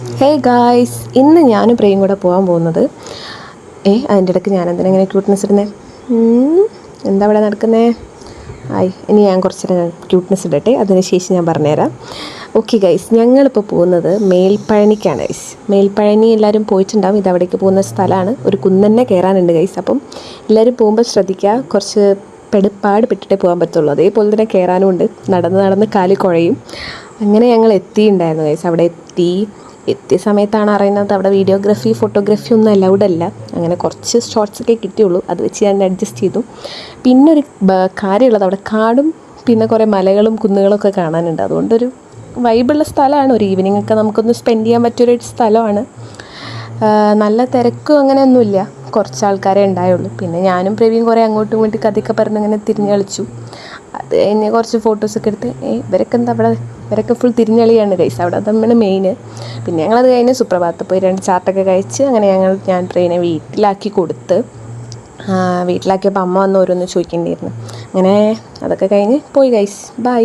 Hey guys, ഇന്ന് ഞാനും പ്രേയും കൂടെ പോകാൻ പോകുന്നത്. അതിൻ്റെ ഇടയ്ക്ക് ഞാൻ എന്തിനാ ക്യൂട്ട്നെസ് ഇടുന്നത്? എന്താ ഇവിടെ നടക്കുന്നേ? ഇനി ഞാൻ കുറച്ച് ക്യൂട്ട്നെസ് ഇടട്ടെ, അതിനുശേഷം ഞാൻ പറഞ്ഞുതരാം. ഓക്കെ ഗൈസ്, ഞങ്ങളിപ്പോൾ പോകുന്നത് മേൽപ്പഴനിക്കാണ് ഗൈസ്. മേൽപ്പഴനി എല്ലാവരും പോയിട്ടുണ്ടാവും. ഇത് അവിടേക്ക് പോകുന്ന സ്ഥലമാണ്. ഒരു കുന്നന്നെ കയറാനുണ്ട് ഗൈസ്. അപ്പം എല്ലാവരും പോകുമ്പോൾ ശ്രദ്ധിക്കുക, കുറച്ച് പെട്ടിട്ടേ പോകാൻ പറ്റുള്ളൂ. അതേപോലെ തന്നെ കയറാനും ഉണ്ട്. നടന്ന് കാല് കുഴയും. അങ്ങനെ ഞങ്ങൾ എത്തിയിട്ടുണ്ടായിരുന്നു ഗൈസ്. അവിടെ എത്തിയ സമയത്താണ് അറിയുന്നത് അവിടെ വീഡിയോഗ്രാഫി ഫോട്ടോഗ്രാഫി ഒന്നും അലൗഡ് അല്ല. അങ്ങനെ കുറച്ച് ഷോർട്സൊക്കെ കിട്ടിയുള്ളൂ. അത് വെച്ച് ഞാൻ അഡ്ജസ്റ്റ് ചെയ്തു. പിന്നെ ഒരു കാര്യമുള്ളത്, അവിടെ കാടും പിന്നെ കുറേ മലകളും കുന്നുകളൊക്കെ കാണാനുണ്ട്. അതുകൊണ്ടൊരു വൈബുള്ള സ്ഥലമാണ്. ഒരു ഈവനിങ് ഒക്കെ നമുക്കൊന്ന് സ്പെൻഡ് ചെയ്യാൻ പറ്റിയൊരു സ്ഥലമാണ്. നല്ല തിരക്കും അങ്ങനെയൊന്നുമില്ല, കുറച്ച് ആൾക്കാരെ ഉണ്ടായുള്ളൂ. പിന്നെ ഞാനും പ്രവീൺ കുറേ അങ്ങോട്ടും ഇങ്ങോട്ടും കഥയൊക്കെ പറഞ്ഞ് ഇങ്ങനെ തിരിഞ്ഞ് കളിച്ചു. അത് കഴിഞ്ഞ് കുറച്ച് ഫോട്ടോസൊക്കെ എടുത്ത് ഇവരൊക്കെ ഫുൾ തിരിഞ്ഞളിയാണ് ഗൈസ്. അവിടെ അതാണ് മെയിൻ. പിന്നെ ഞങ്ങളത് കഴിഞ്ഞ് സുപ്രഭാതത്തിൽ പോയി 2 ചാട്ടൊക്കെ കഴിച്ച് അങ്ങനെ ഞാൻ ട്രെയിനെ വീട്ടിലാക്കിയപ്പോൾ അമ്മ വന്ന് ഓരോന്ന് ചോദിക്കേണ്ടിയിരുന്നു. അങ്ങനെ അതൊക്കെ കഴിഞ്ഞ് പോയി ഗൈസ്. ബൈ.